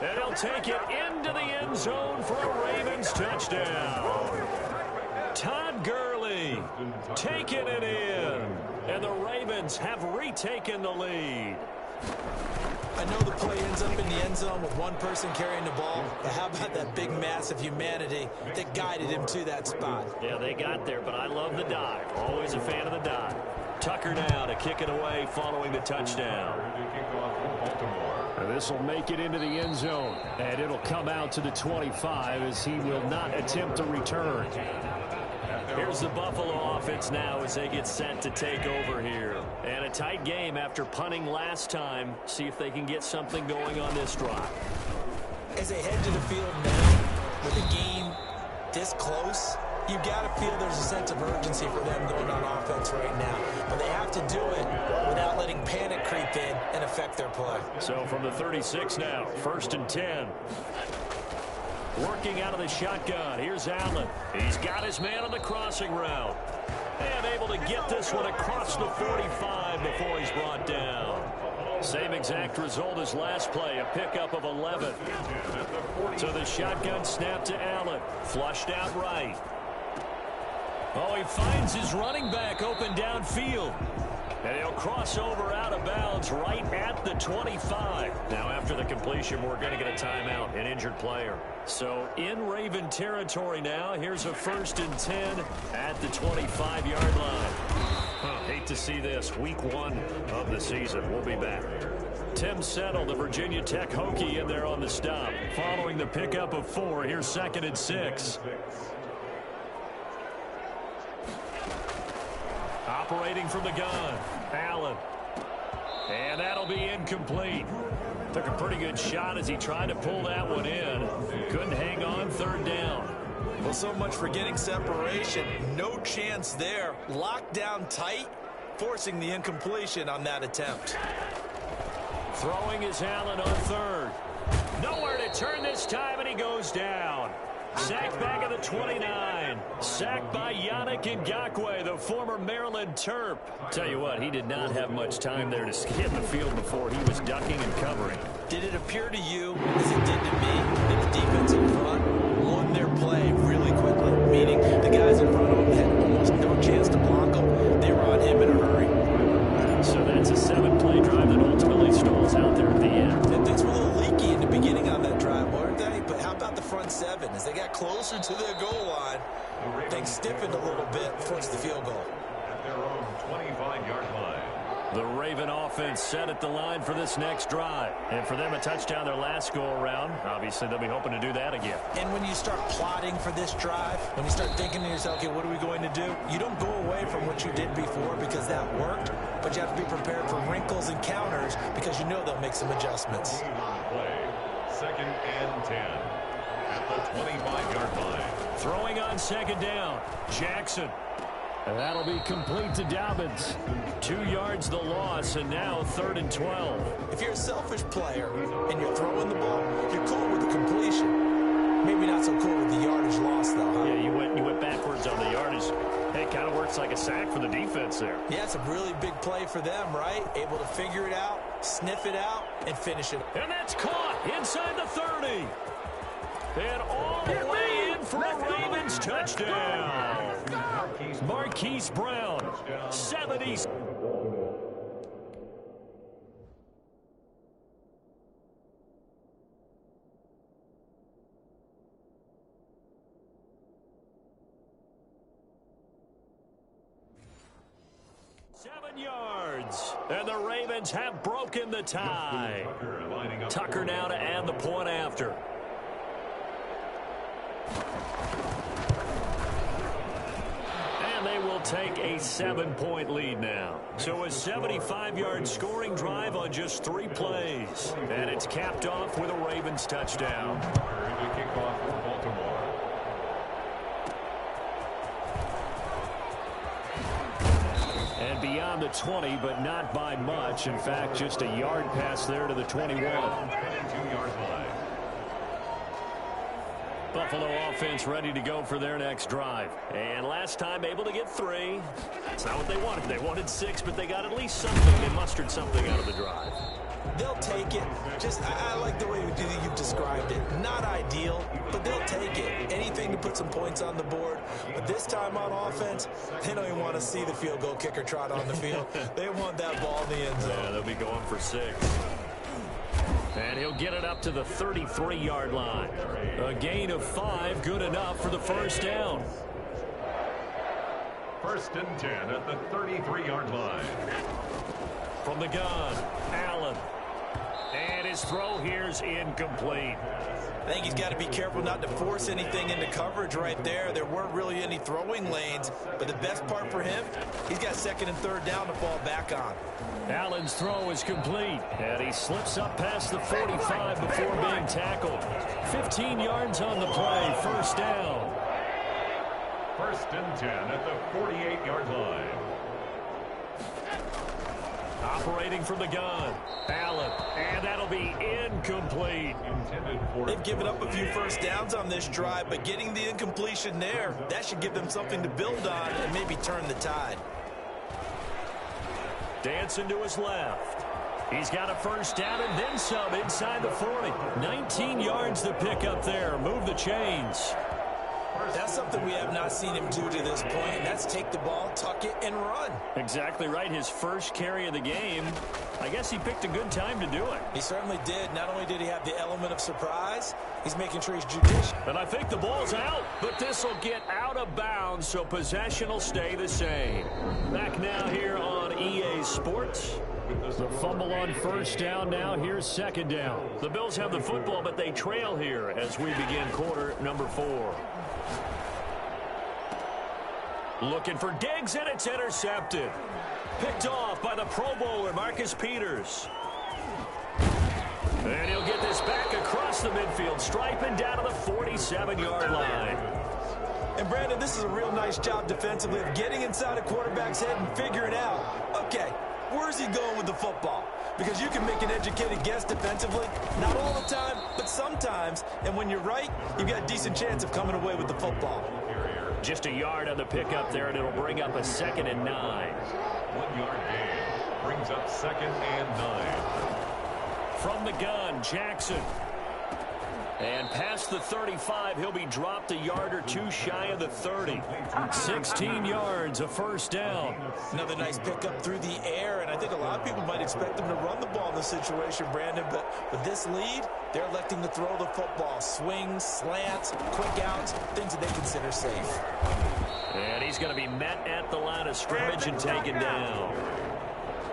[SPEAKER 2] And he'll take it into the end zone for a Ravens touchdown. Todd Gurley taking it in. And the Ravens have retaken the lead.
[SPEAKER 3] I know the play ends up in the end zone with one person carrying the ball, but how about that big mass of humanity that guided him to that spot?
[SPEAKER 2] Yeah, they got there, but I love the dive. Always a fan of the dive. Tucker now to kick it away following the touchdown. And this will make it into the end zone, and it'll come out to the 25 as he will not attempt a return. Here's the Buffalo offense now as they get set to take over here. And a tight game after punting last time. See if they can get something going on this drive.
[SPEAKER 3] As they head to the field now, with the game this close, you've got to feel there's a sense of urgency for them going on offense right now. But they have to do it without letting panic creep in and affect their play.
[SPEAKER 2] So from the 36 now, 1st and 10. Working out of the shotgun. Here's Allen. He's got his man on the crossing route. And able to get this one across the 45 before he's brought down. Same exact result as last play, a pickup of 11. So the shotgun snap to Allen. Flushed out right. Oh, he finds his running back open downfield. And he'll cross over out of bounds right at the 25. Now, after the completion, we're going to get a timeout, an injured player. So, in Raven territory now, here's a 1st and 10 at the 25-yard line. Hate to see this. Week 1 of the season. We'll be back. Tim Settle, the Virginia Tech Hokie, in there on the stop. Following the pickup of 4, here's 2nd and 6. Operating from the gun, Allen. And that'll be incomplete. Took a pretty good shot as he tried to pull that one in. Couldn't hang on, 3rd down.
[SPEAKER 3] Well, so much for getting separation. No chance there. Locked down tight, forcing the incompletion on that attempt.
[SPEAKER 2] Throwing is Allen on 3rd. Nowhere to turn this time, and he goes down. Sacked back at the 29. Sacked by Yannick Ngakoue, the former Maryland Terp. Tell you what, he did not have much time there to hit the field before he was ducking and covering.
[SPEAKER 3] Did it appear to you, as it did to me, that the defense in front won their play really quickly? Meaning the guys in front of them had almost no chance to block him. They were on him in a hurry.
[SPEAKER 2] So that's a 7-play drive that ultimately stalls out there at the end.
[SPEAKER 3] And things were a little leaky in the beginning on that drive, weren't they? But how about the front 7? As they got closer to their goal line, things stiffened a little bit towards the field goal.
[SPEAKER 1] At their own 25-yard line.
[SPEAKER 2] The Raven offense set at the line for this next drive. And for them, a touchdown their last go-around. Obviously, they'll be hoping to do that again.
[SPEAKER 3] And when you start plotting for this drive, when you start thinking to yourself, okay, what are we going to do? You don't go away from what you did before because that worked, but you have to be prepared for wrinkles and counters because you know they'll make some adjustments.
[SPEAKER 1] Play. 2nd and 10 at the 25-yard line.
[SPEAKER 2] Throwing on 2nd down, Jackson. And that'll be complete to Dobbins. 2 yards the loss, and now 3rd and 12.
[SPEAKER 3] If you're a selfish player and you're throwing the ball, you're cool with the completion. Maybe not so cool with the yardage loss, though, huh?
[SPEAKER 2] Yeah, you went backwards on the yardage. Hey, it kind of works like a sack for the defense there.
[SPEAKER 3] Yeah, it's a really big play for them, right? Able to figure it out, sniff it out, and finish it.
[SPEAKER 2] And that's caught inside the 30. And all the way in for a Ravens touchdown. Marquise Brown, 70. Yards, and the Ravens have broken the tie. Tucker now to add the point after. And they will take a 7-point lead now. So a 75-yard scoring drive on just 3 plays. And it's capped off with a Ravens touchdown.
[SPEAKER 1] The kickoff for Baltimore.
[SPEAKER 2] And beyond the 20, but not by much. In fact, just a yard pass there to the 21.
[SPEAKER 1] 22-yard line.
[SPEAKER 2] Buffalo offense ready to go for their next drive. And last time able to get 3. That's not what they wanted. They wanted 6, but they got at least something. They mustered something out of the drive.
[SPEAKER 3] They'll take it. I like the way you've described it. Not ideal, but they'll take it. Anything to put some points on the board. But this time on offense, they don't even want to see the field goal kicker trot on the field. They want that ball in the end zone.
[SPEAKER 2] Yeah, they'll be going for 6. And he'll get it up to the 33-yard line. A gain of 5, good enough for the first down.
[SPEAKER 1] 1st and 10 at the 33-yard line.
[SPEAKER 2] From the gun, Allen. And his throw here's incomplete.
[SPEAKER 3] I think he's got to be careful not to force anything into coverage right there. There weren't really any throwing lanes, but the best part for him, he's got 2nd and 3rd down to fall back on.
[SPEAKER 2] Allen's throw is complete, and he slips up past the 45 before being tackled. 15 yards on the play, first down.
[SPEAKER 1] 1st and 10 at the 48-yard line.
[SPEAKER 2] Operating from the gun, Allen, and that'll be incomplete.
[SPEAKER 3] They've given up a few first downs on this drive, but getting the incompletion there, that should give them something to build on and maybe turn the tide. Dancing to his left.
[SPEAKER 2] He's got a first down and then some inside the 40. 19 yards to pick up there. Move the chains.
[SPEAKER 3] That's something we have not seen him do to this point, and that's take the ball, tuck it, and run.
[SPEAKER 2] Exactly right. His first carry of the game. I guess he picked a good time to do it.
[SPEAKER 3] He certainly did. Not only did he have the element of surprise, he's making sure he's judicious.
[SPEAKER 2] And I think the ball's out, but this will get out of bounds, so possession will stay the same. Back now here on EA Sports. The fumble on first down now. Here's 2nd down. The Bills have the football, but they trail here as we begin quarter number 4. Looking for Diggs, and it's intercepted. Picked off by the Pro Bowler, Marcus Peters. And he'll get this back across the midfield, striping down to the 47-yard line.
[SPEAKER 3] And, Brandon, this is a real nice job defensively of getting inside a quarterback's head and figuring out, okay, where's he going with the football? Because you can make an educated guess defensively, not all the time, but sometimes. And when you're right, you've got a decent chance of coming away with the football.
[SPEAKER 2] Just a yard on the pickup there, and it'll bring up a 2nd and 9.
[SPEAKER 1] 1-yard gain brings up 2nd and 9.
[SPEAKER 2] From the gun, Jackson. And past the 35, he'll be dropped a yard or 2 shy of the 30. 16 yards, a first down.
[SPEAKER 3] Another nice pickup through the air, and I think a lot of people might expect him to run the ball in this situation, Brandon, but with this lead, they're electing to throw the football. Swings, slants, quick outs, things that they consider safe.
[SPEAKER 2] And he's going to be met at the line of scrimmage and taken down.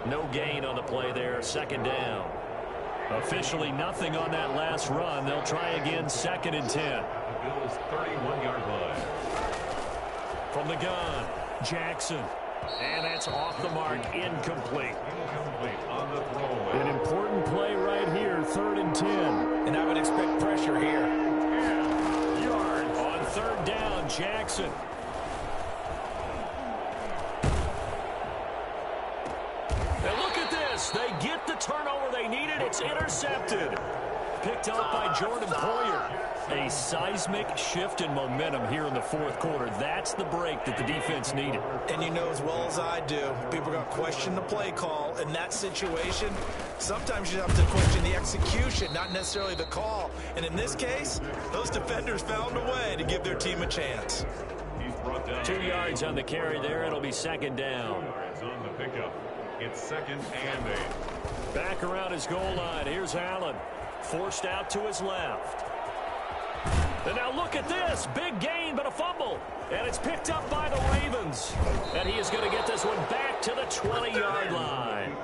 [SPEAKER 2] No gain on the play there, second down. Officially nothing on that last run. They'll try again, 2nd and 10.
[SPEAKER 1] The Bills' 31-yard line.
[SPEAKER 2] From the gun, Jackson. And that's off the mark, incomplete.
[SPEAKER 1] Incomplete on the throw.
[SPEAKER 2] An important play right here, 3rd and 10.
[SPEAKER 3] And I would expect pressure here.
[SPEAKER 1] 10 yards.
[SPEAKER 2] On 3rd down, Jackson. And look at this. They get the turnover they needed. It's intercepted. Picked up by Jordan Poyer. A seismic shift in momentum here in the 4th quarter. That's the break that the defense needed.
[SPEAKER 3] And you know as well as I do, people are going to question the play call. In that situation, sometimes you have to question the execution, not necessarily the call. And in this case, those defenders found a way to give their team a chance.
[SPEAKER 1] He's brought down
[SPEAKER 2] 2 yards on the carry there. It'll be 2nd down.
[SPEAKER 1] 2 yards on the pickup. It's 2nd and 8.
[SPEAKER 2] Back around his goal line. Here's Allen. Forced out to his left. And now look at this. Big gain, but a fumble. And it's picked up by the Ravens. And he is going to get this one back to the 20-yard line.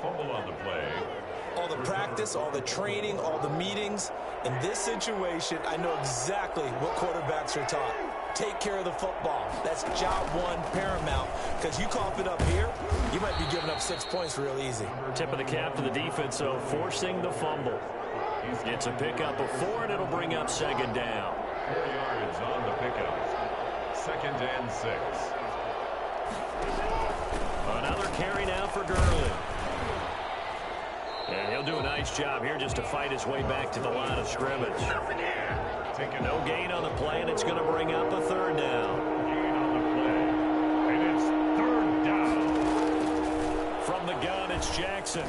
[SPEAKER 1] Fumble on the play.
[SPEAKER 3] All the practice, all the training, all the meetings. In this situation, I know exactly what quarterbacks are taught. Take care of the football. That's job one, paramount. Because you cough it up here, you might be giving up 6 points real easy.
[SPEAKER 2] Tip of the cap to the defense, so forcing the fumble. It's a pickup of 4, and it'll bring up 2nd down.
[SPEAKER 1] 4 yards on the pickup. 2nd and 6.
[SPEAKER 2] Another carry now for Gurley. And he'll do a nice job here just to fight his way back to the line of scrimmage. No gain on the play, and it's going to bring up a 3rd down.
[SPEAKER 1] Gain on the play. And it's 3rd down.
[SPEAKER 2] From the gun, it's Jackson.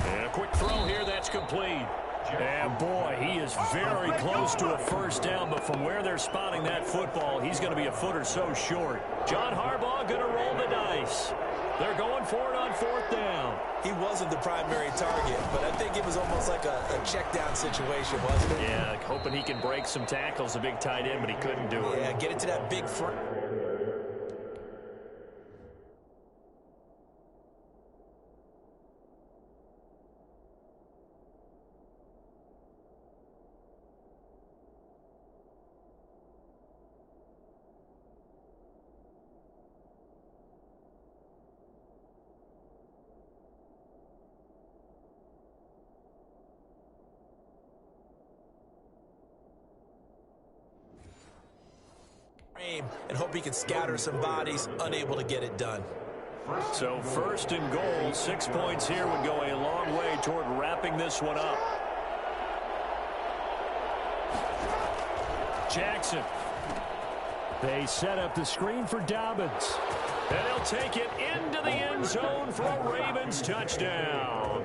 [SPEAKER 2] And a quick throw here, that's complete. And boy, he is very close to a 1st down, but from where they're spotting that football, he's going to be a foot or so short. John Harbaugh going to roll the dice. They're going for it on 4th down.
[SPEAKER 3] He wasn't the primary target, but I think it was almost like a check down situation, wasn't it?
[SPEAKER 2] Yeah, hoping he can break some tackles, a big tight end, but he couldn't do it.
[SPEAKER 3] Yeah, get it to that big front. And hope he can scatter some bodies, unable to get it done.
[SPEAKER 2] So 1st and goal, 6 points here would go a long way toward wrapping this one up. Jackson. They set up the screen for Dobbins. And they'll take it into the end zone for a Ravens touchdown.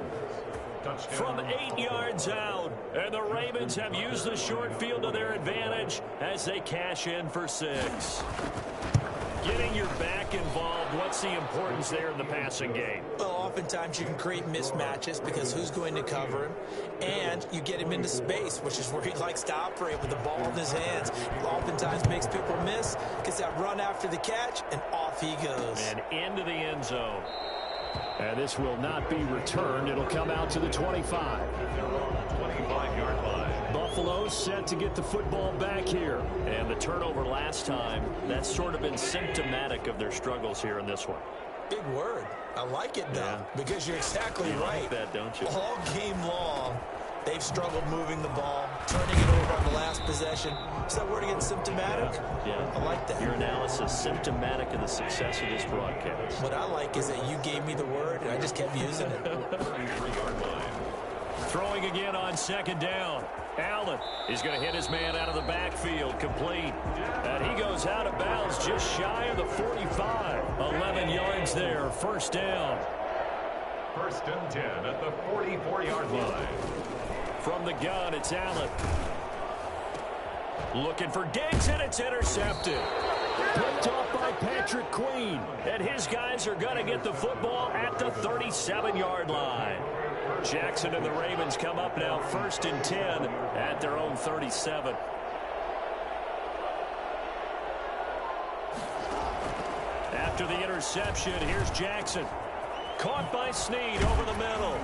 [SPEAKER 2] From 8 yards out. And the Ravens have used the short field to their advantage as they cash in for 6. Getting your back involved, what's the importance there in the passing game?
[SPEAKER 3] Well, oftentimes you can create mismatches because who's going to cover him? And you get him into space, which is where he likes to operate with the ball in his hands. Oftentimes makes people miss, gets that run after the catch, and off he goes.
[SPEAKER 2] And into the end zone. And this will not be returned. It'll come out to the 25.
[SPEAKER 1] 25-yard line.
[SPEAKER 2] Buffalo set to get the football back here. And the turnover last time, that's sort of been symptomatic of their struggles here in this one.
[SPEAKER 3] Big word. I like it, though, because you're exactly right.
[SPEAKER 2] Like that, don't you?
[SPEAKER 3] All game long, they've struggled moving the ball, turning it over on the last possession. Is that word again, symptomatic?
[SPEAKER 2] Yeah.
[SPEAKER 3] I like that.
[SPEAKER 2] Your analysis, symptomatic of the success of this broadcast.
[SPEAKER 3] What I like is that you gave me the word, and I just kept using it.
[SPEAKER 1] 33-yard line.
[SPEAKER 2] Throwing again on 2nd down. Allen is going to hit his man out of the backfield, complete. And he goes out of bounds just shy of the 45. 11 yards there, 1st down.
[SPEAKER 1] 1st and 10 at the 44-yard line.
[SPEAKER 2] From the gun, it's Allen. Looking for Diggs, and it's intercepted. Picked off by Patrick Queen. And his guys are going to get the football at the 37-yard line. Jackson and the Ravens come up now 1st and 10 at their own 37. After the interception, here's Jackson. Caught by Snead over the middle.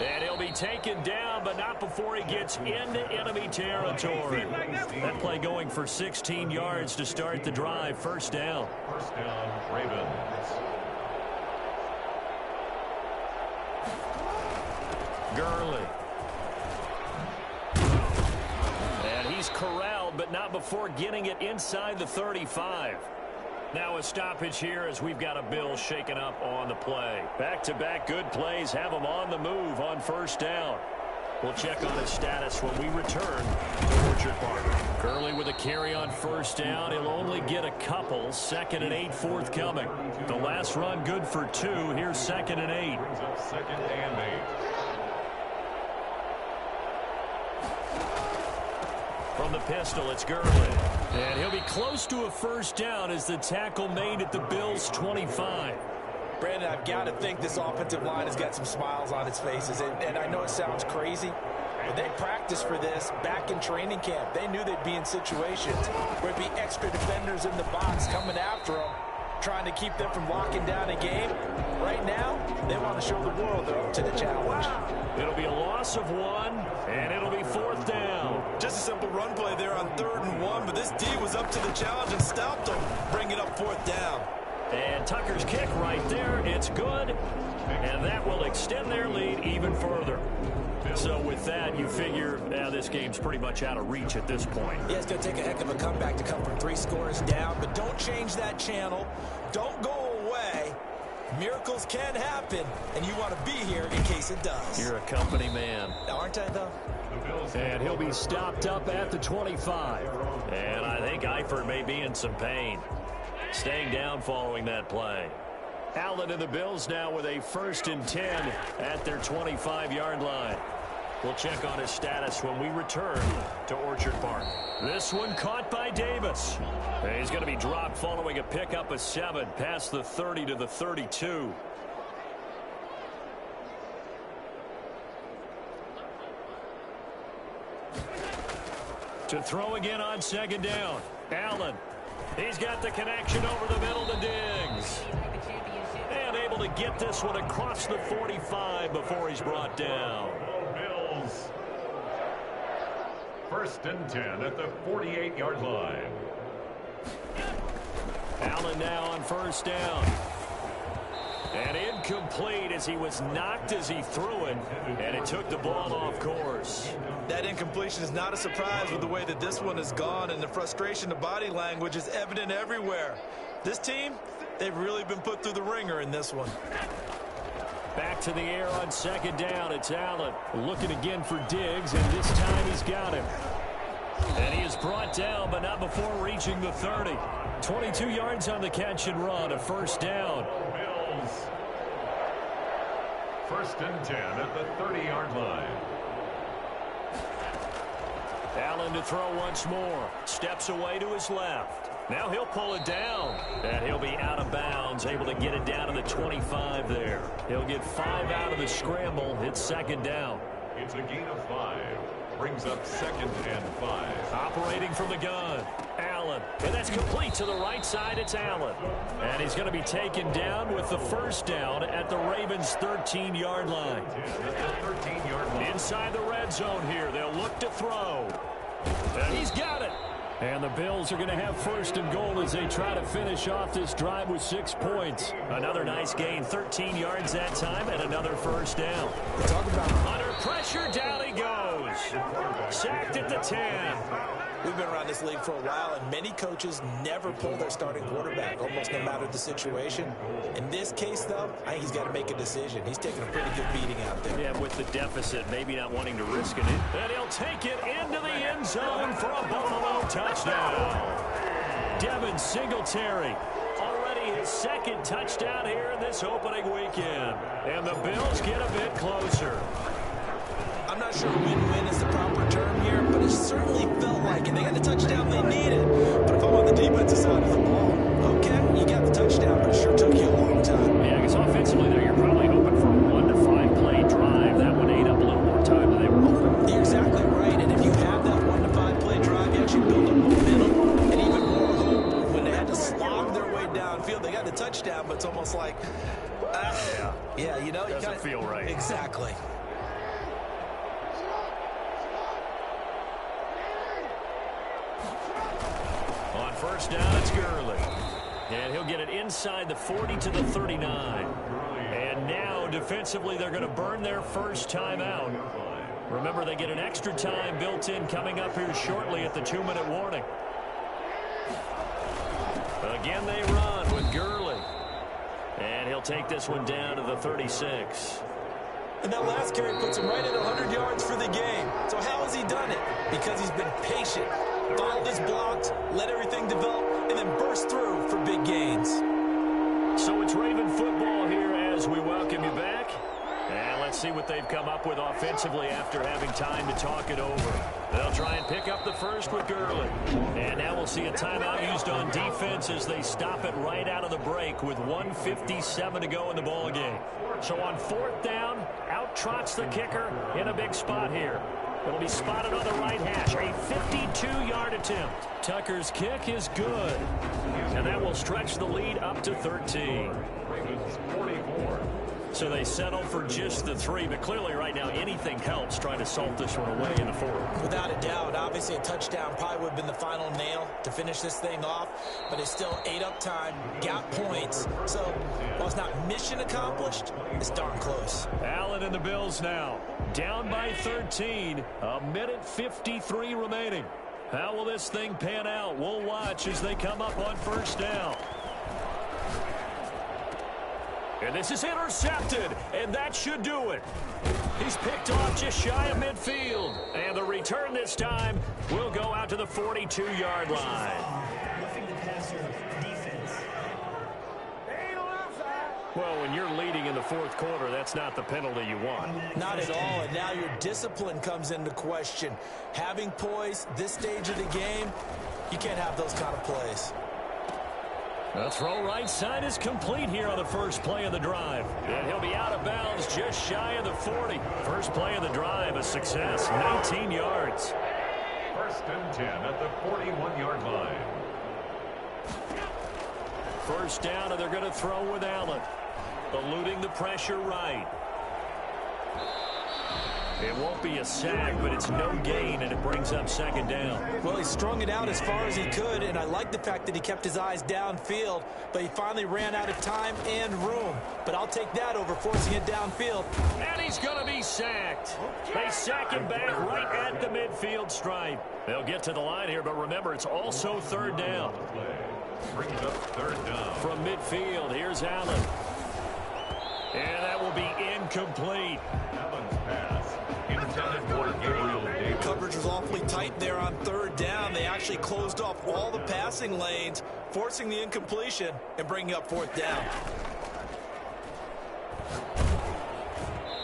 [SPEAKER 2] And he'll be taken down, but not before he gets into enemy territory. That play going for 16 yards to start the drive. First down.
[SPEAKER 1] First down, Ravens.
[SPEAKER 2] Gurley. And he's corralled, but not before getting it inside the 35. Now a stoppage here as we've got a Bills shaken up on the play. Back-to-back good plays have him on the move on first down. We'll check on his status when we return to Orchard Park. Gurley with a carry on first down. He'll only get a couple. 2nd and 8 forthcoming. The last run good for 2. Here's 2nd and 8.
[SPEAKER 1] Brings up 2nd and 8.
[SPEAKER 2] From the pistol, it's Gurley. And he'll be close to a first down as the tackle made at the Bills' 25.
[SPEAKER 3] Brandon, I've got to think this offensive line has got some smiles on its faces. And I know it sounds crazy, but they practiced for this back in training camp. They knew they'd be in situations where there'd be extra defenders in the box coming after them, trying to keep them from locking down a game. Right now, they want to show the world they're up to the challenge.
[SPEAKER 2] It'll be a loss of 1, and it'll be 4th down.
[SPEAKER 3] Just a simple run play there on 3rd and 1, but this D was up to the challenge and stopped them, bringing up 4th down.
[SPEAKER 2] And Tucker's kick right there. It's good, and that will extend their lead even further. So with that, you figure this game's pretty much out of reach at this point.
[SPEAKER 3] Yeah, it's going to take a heck of a comeback to come from 3 scores down, but don't change that channel. Don't go away. Miracles can happen, and you want to be here in case it does.
[SPEAKER 2] You're a company man.
[SPEAKER 3] Aren't I, though?
[SPEAKER 2] And he'll be stopped up at the 25. And I think Eifert may be in some pain. Staying down following that play. Allen and the Bills now with a 1st and 10 at their 25-yard line. We'll check on his status when we return to Orchard Park. This one caught by Davis. And he's going to be dropped following a pickup of 7 past the 30 to the 32. To throw again on 2nd down. Allen. He's got the connection over the middle to Diggs. And able to get this one across the 45 before he's brought down.
[SPEAKER 1] Bills. 1st and 10 at the 48-yard line.
[SPEAKER 2] Allen now on 1st down. And incomplete as he was knocked as he threw it. And it took the ball off course.
[SPEAKER 3] That incompletion is not a surprise with the way that this one has gone, and the frustration, the body language is evident everywhere. This team, they've really been put through the ringer in this one.
[SPEAKER 2] Back to the air on 2nd down. It's Allen looking again for Diggs, and this time he's got him. And he is brought down, but not before reaching the 30. 22 yards on the catch and run, a 1st down.
[SPEAKER 1] Bills. 1st and 10 at the 30-yard line.
[SPEAKER 2] Allen to throw once more. Steps away to his left. Now he'll pull it down. And he'll be out of bounds, able to get it down to the 25 there. He'll get 5 out of the scramble. It's 2nd down.
[SPEAKER 1] It's a gain of 5. Brings up 2nd and 5.
[SPEAKER 2] Operating from the gun. Allen. And that's complete to the right side. It's Allen. And he's going to be taken down with the 1st down at the Ravens' 13-yard line. Inside the red zone here. They'll look to throw. And he's got it. And the Bills are going to have 1st and goal as they try to finish off this drive with 6 points. Another nice gain, 13 yards that time, and another 1st down.
[SPEAKER 3] Talk about
[SPEAKER 2] under pressure, down he goes. Sacked at the 10.
[SPEAKER 3] We've been around this league for a while, and many coaches never pull their starting quarterback, almost no matter the situation. In this case, though, I think he's got to make a decision. He's taking a pretty good beating out there.
[SPEAKER 2] Yeah, with the deficit, maybe not wanting to risk it. And he'll take it into the end zone for a Buffalo touchdown. Devin Singletary, already his 2nd touchdown here in this opening weekend. And the Bills get a bit closer.
[SPEAKER 3] I'm not sure win-win is the proper term here, but it certainly felt like it. They got the touchdown they needed. But if I'm on the defensive side of the ball, okay, you got the touchdown, but it sure took you a long time.
[SPEAKER 2] Yeah, because offensively there, you're probably hoping for a 1 to 5 play drive. That one ate up a little more time than they were hoping.
[SPEAKER 3] You're exactly right, and if you have that 1 to 5 play drive, you actually build up momentum and even more hope. When they had to slog their way downfield, they got the touchdown, but it's almost like, Yeah, you know.
[SPEAKER 2] Doesn't feel right.
[SPEAKER 3] Exactly.
[SPEAKER 2] On first down, it's Gurley. And he'll get it inside the 40 to the 39. And now, defensively, they're going to burn their first timeout. Remember, they get an extra time built in coming up here shortly at the 2-minute warning. Again, they run with Gurley. And he'll take this one down to the 36.
[SPEAKER 3] And that last carry puts him right at 100 yards for the game. So how has he done it? Because he's been patient, followed his blocks, let everything develop, and then burst through for big gains.
[SPEAKER 2] So it's Raven football here as we welcome you back. And let's see what they've come up with offensively after having time to talk it over. They'll try and pick up the first with Gurley. And now we'll see a timeout used on defense as they stop it right out of the break with 1:57 to go in the ballgame. So on fourth down, out trots the kicker in a big spot here. It'll be spotted on the right hash. A 52-yard attempt. Tucker's kick is good. And that will stretch the lead up to 13. So they settle for just the 3, but clearly right now anything helps trying to salt this one away in the 4th.
[SPEAKER 3] Without a doubt, obviously a touchdown probably would have been the final nail to finish this thing off, but it's still 8 up time, got points. So while it's not mission accomplished, it's darn close.
[SPEAKER 2] Allen and the Bills now down by 13, a minute 53 remaining. How will this thing pan out? We'll watch as they come up on first down. And this is intercepted, and that should do it. He's picked off just shy of midfield. And the return this time will go out to the 42-yard line. Well, when you're leading in the 4th quarter, that's not the penalty you want.
[SPEAKER 3] Not at all, and now your discipline comes into question. Having poise this stage of the game, you can't have those kind of plays.
[SPEAKER 2] The throw right side is complete here on the first play of the drive. And he'll be out of bounds just shy of the 40. First play of the drive, a success, 19 yards.
[SPEAKER 1] First and 10 at the 41-yard line.
[SPEAKER 2] First down, and they're going to throw with Allen. Eluding the pressure right. It won't be a sack, but it's no gain, and it brings up second down.
[SPEAKER 3] Well, he strung it out as far as he could, and I like the fact that he kept his eyes downfield, but he finally ran out of time and room. But I'll take that over forcing it downfield.
[SPEAKER 2] And he's going to be sacked. They sack him back right at the midfield stripe. They'll get to the line here, but remember, it's also third down.
[SPEAKER 1] Brings up third down.
[SPEAKER 2] From midfield, here's Allen. And that will be incomplete.
[SPEAKER 1] Allen's pass intended for Gabriel Davis.
[SPEAKER 3] Coverage was awfully tight there on third down. They actually closed off all the passing lanes, forcing the incompletion and bringing up fourth down.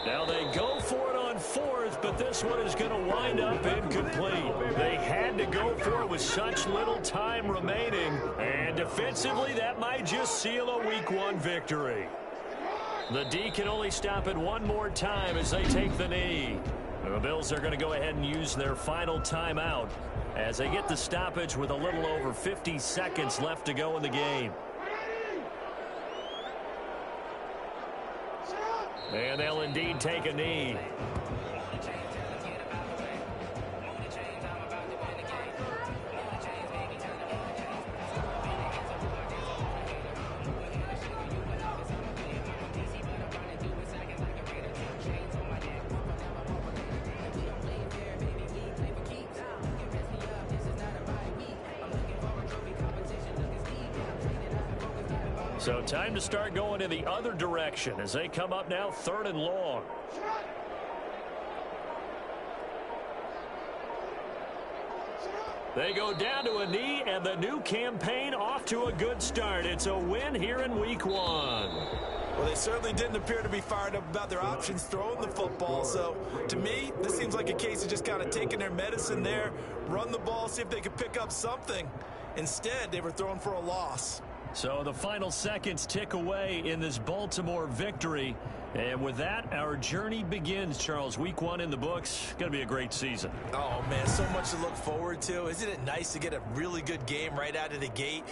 [SPEAKER 2] Now they go for it on fourth, but this one is going to wind up incomplete. They had to go for it with such little time remaining, and defensively that might just seal a Week 1 victory. The D can only stop it one more time as they take the knee. The Bills are going to go ahead and use their final timeout as they get the stoppage with a little over 50 seconds left to go in the game. And they'll indeed take a knee. So time to start going in the other direction as they come up now third and long. They go down to a knee, and the new campaign off to a good start. It's a win here in Week 1.
[SPEAKER 3] Well, they certainly didn't appear to be fired up about their options throwing the football. So, to me, this seems like a case of just kind of taking their medicine there, run the ball, see if they could pick up something. Instead, they were throwing for a loss.
[SPEAKER 2] So the final seconds tick away in this Baltimore victory. And with that, our journey begins, Charles. Week 1 in the books. Going to be a great season.
[SPEAKER 3] Oh, man, so much to look forward to. Isn't it nice to get a really good game right out of the gate?